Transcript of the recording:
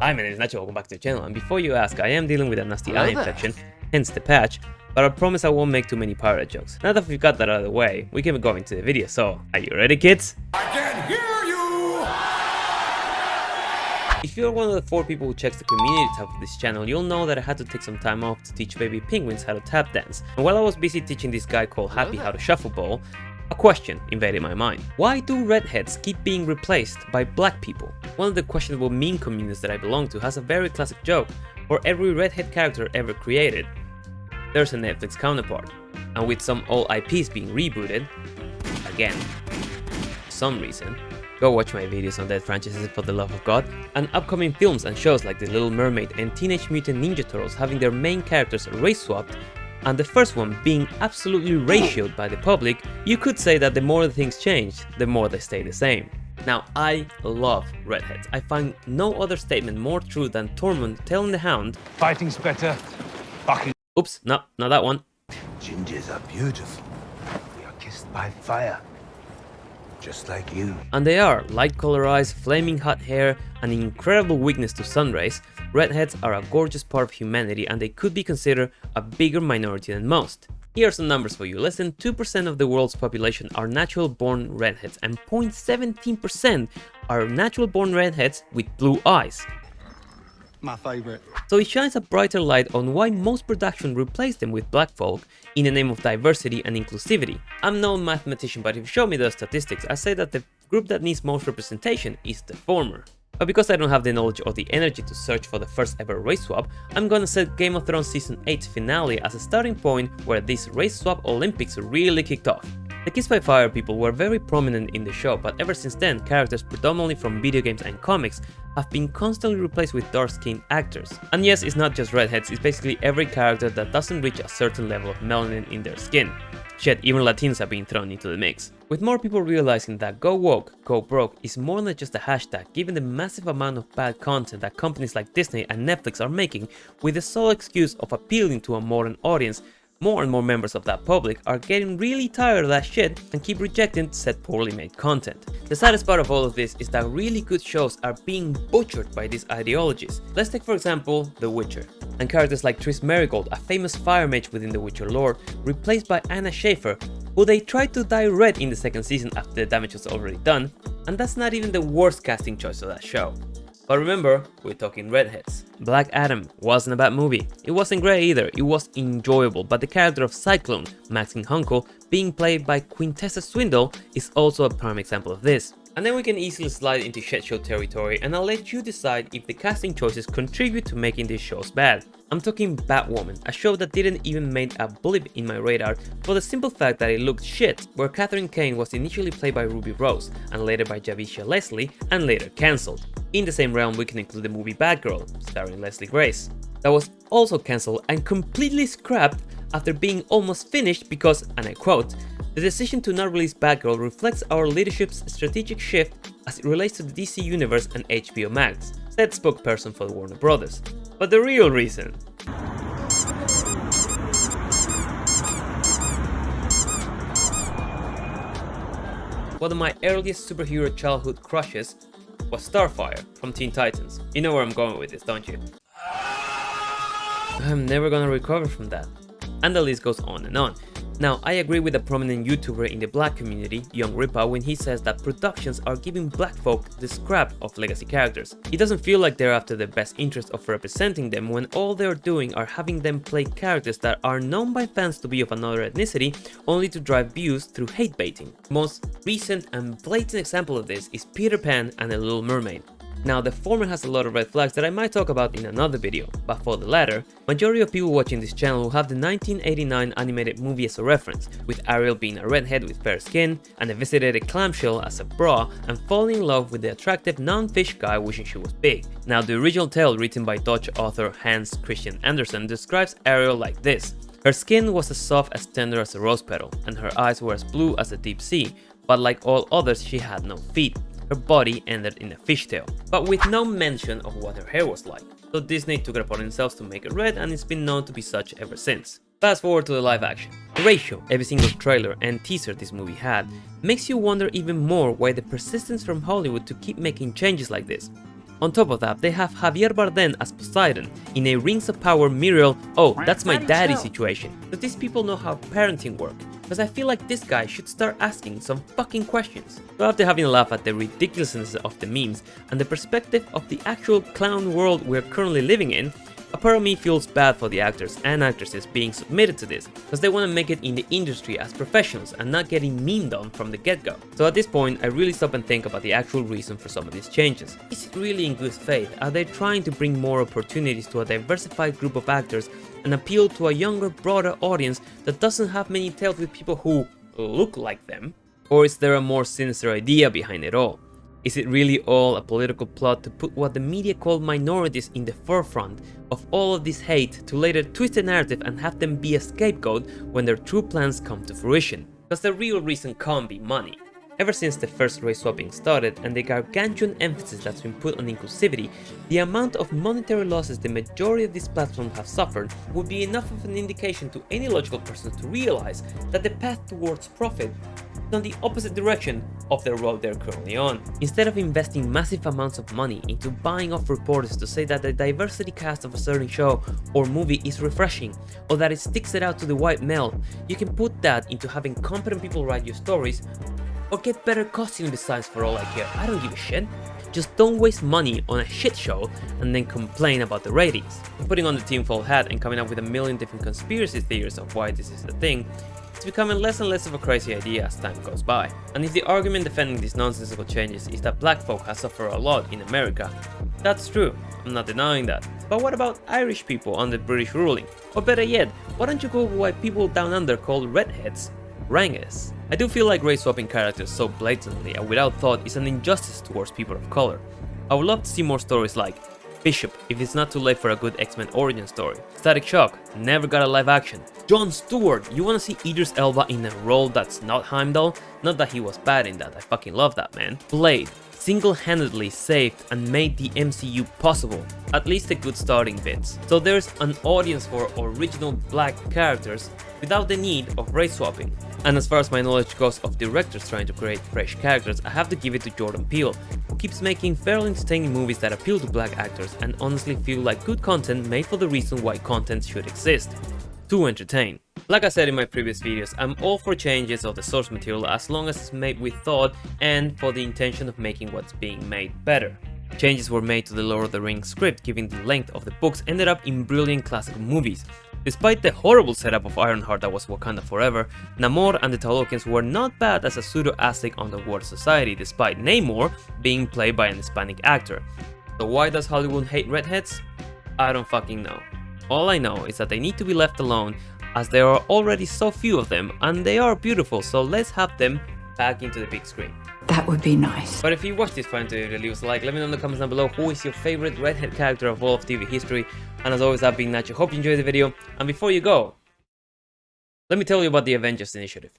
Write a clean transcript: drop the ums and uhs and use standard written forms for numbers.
Hi, my name is Nacho, welcome back to the channel, and before you ask, I am dealing with a nasty eye Hello there. infection, hence the patch, but I promise I won't make too many pirate jokes. Now that we've got that out of the way, we can go into the video, so are you ready, kids? I can hear you! If you're one of the 4 people who checks the community tab of this channel, you'll know that I had to take some time off to teach baby penguins how to tap dance. And while I was busy teaching this guy called Happy how to shuffle ball, a question invaded my mind. Why do redheads keep being replaced by black people? One of the questionable meme communities that I belong to has a very classic joke. For every redhead character ever created, there's a Netflix counterpart. And with some old IPs being rebooted, again, for some reason, go watch my videos on that franchises for the love of God, and upcoming films and shows like The Little Mermaid and Teenage Mutant Ninja Turtles having their main characters race swapped, and the first one being absolutely ratioed by the public, you could say that the more things change, the more they stay the same. Now, I love redheads. I find no other statement more true than Tormund telling the Hound, Fighting's better. Fucking oops, no, not that one. Gingers are beautiful. We are kissed by fire. Just like you. And they are light color eyes, flaming hot hair, an incredible weakness to sun rays. Redheads are a gorgeous part of humanity and they could be considered a bigger minority than most. Here are some numbers for you. Less than 2% of the world's population are natural born redheads and 0.17% are natural born redheads with blue eyes. my favorite. So it shines a brighter light on why most production replace them with black folk in the name of diversity and inclusivity. I'm no mathematician, but if you show me the statistics, I say that the group that needs most representation is the former. But because I don't have the knowledge or the energy to search for the first ever race swap, I'm gonna set Game of Thrones Season 8 finale as a starting point where this race swap Olympics really kicked off. The Kiss by Fire people were very prominent in the show, but ever since then, characters predominantly from video games and comics have been constantly replaced with dark-skinned actors. And yes, it's not just redheads, it's basically every character that doesn't reach a certain level of melanin in their skin. Shit, even Latinos are being thrown into the mix. With more people realizing that go woke, go broke is more than just a hashtag, given the massive amount of bad content that companies like Disney and Netflix are making with the sole excuse of appealing to a modern audience, more and more members of that public are getting really tired of that shit and keep rejecting said poorly made content. The saddest part of all of this is that really good shows are being butchered by these ideologies. Let's take for example The Witcher, and characters like Triss Merigold, a famous fire mage within the Witcher lore, replaced by Anna Schafer, who they tried to dye red in the second season after the damage was already done, and that's not even the worst casting choice of that show. But remember, we're talking redheads. Black Adam wasn't a bad movie. It wasn't great either, it was enjoyable, but the character of Cyclone, Maxine Hunko, being played by Quintessa Swindle is also a prime example of this. And then we can easily slide into shit show territory, and I'll let you decide if the casting choices contribute to making these shows bad. I'm talking Batwoman, a show that didn't even make a blip in my radar for the simple fact that it looked shit, where Catherine Kane was initially played by Ruby Rose, and later by Javicia Leslie, and later cancelled. In the same realm we can include the movie Batgirl, starring Leslie Grace, that was also cancelled and completely scrapped after being almost finished because, and I quote, "The decision to not release Batgirl reflects our leadership's strategic shift as it relates to the DC Universe and HBO Max," said spokesperson for Warner Brothers. But the real reason. One of my earliest superhero childhood crushes was Starfire from Teen Titans. You know where I'm going with this, don't you? I'm never gonna recover from that. And the list goes on and on. Now, I agree with a prominent YouTuber in the black community, Young Ripa, when he says that productions are giving black folk the scrap of legacy characters. It doesn't feel like they're after the best interest of representing them when all they're doing are having them play characters that are known by fans to be of another ethnicity, only to drive views through hate baiting. The most recent and blatant example of this is Peter Pan and The Little Mermaid. Now, the former has a lot of red flags that I might talk about in another video, but for the latter, majority of people watching this channel will have the 1989 animated movie as a reference, with Ariel being a redhead with fair skin, and a visited a clamshell as a bra, and falling in love with the attractive non-fish guy wishing she was big. Now, the original tale written by Dutch author Hans Christian Andersen describes Ariel like this. Her skin was as soft as tender as a rose petal, and her eyes were as blue as the deep sea, but like all others she had no feet. Her body ended in a fishtail, but with no mention of what her hair was like. So Disney took it upon themselves to make it red, and it's been known to be such ever since. Fast forward to the live action. The ratio every single trailer and teaser this movie had makes you wonder even more why the persistence from Hollywood to keep making changes like this. On top of that, they have Javier Bardem as Poseidon in a Rings of Power Muriel, oh, that's my daddy situation. Does these people know how parenting works? Because I feel like this guy should start asking some fucking questions. So after having a laugh at the ridiculousness of the memes and the perspective of the actual clown world we're currently living in, a part of me feels bad for the actors and actresses being submitted to this, because they want to make it in the industry as professionals and not getting memed on from the get-go. So at this point, I really stop and think about the actual reason for some of these changes. Is it really in good faith? Are they trying to bring more opportunities to a diversified group of actors and appeal to a younger, broader audience that doesn't have many tales with people who look like them? Or is there a more sinister idea behind it all? Is it really all a political plot to put what the media call minorities in the forefront of all of this hate to later twist the narrative and have them be a scapegoat when their true plans come to fruition? Because the real reason can't be money. Ever since the first race swapping started and the gargantuan emphasis that's been put on inclusivity, the amount of monetary losses the majority of these platforms have suffered would be enough of an indication to any logical person to realize that the path towards profit is on the opposite direction of the road they're currently on. Instead of investing massive amounts of money into buying off reporters to say that the diversity cast of a certain show or movie is refreshing, or that it sticks it out to the white male, you can put that into having competent people write your stories, or get better costume designs for all I care. I don't give a shit. Just don't waste money on a shit show and then complain about the ratings. Putting on the tinfoil hat and coming up with a million different conspiracy theories of why this is the thing, it's becoming less and less of a crazy idea as time goes by. And if the argument defending these nonsensical changes is that black folk have suffered a lot in America, that's true, I'm not denying that. But what about Irish people under British ruling? Or better yet, why don't you go with why people down under call redheads Rangas? I do feel like race swapping characters so blatantly and without thought is an injustice towards people of color. I would love to see more stories like Bishop, if it's not too late for a good X-Men origin story. Static Shock, never got a live action. Jon Stewart, you wanna see Idris Elba in a role that's not Heimdall? Not that he was bad in that, I fucking love that man. Blade, single-handedly saved and made the MCU possible, at least the good starting bits. So there's an audience for original black characters without the need of race swapping. And as far as my knowledge goes of directors trying to create fresh characters, I have to give it to Jordan Peele, who keeps making fairly entertaining movies that appeal to black actors and honestly feel like good content made for the reason why content should exist: to entertain. Like I said in my previous videos, I'm all for changes of the source material as long as it's made with thought and for the intention of making what's being made better. Changes were made to the Lord of the Rings script, given the length of the books ended up in brilliant classical movies. Despite the horrible setup of Ironheart that was Wakanda Forever, Namor and the Talokans were not bad as a pseudo-Aztec underworld society, despite Namor being played by an Hispanic actor. So why does Hollywood hate redheads? I don't fucking know. All I know is that they need to be left alone, as there are already so few of them, and they are beautiful, so let's have them back into the big screen. That would be nice. But if you watched this far into the video, leave us a like, let me know in the comments down below who is your favorite redhead character of all of TV history. And as always, I've been Nacho, hope you enjoyed the video, and before you go, let me tell you about the Avengers Initiative.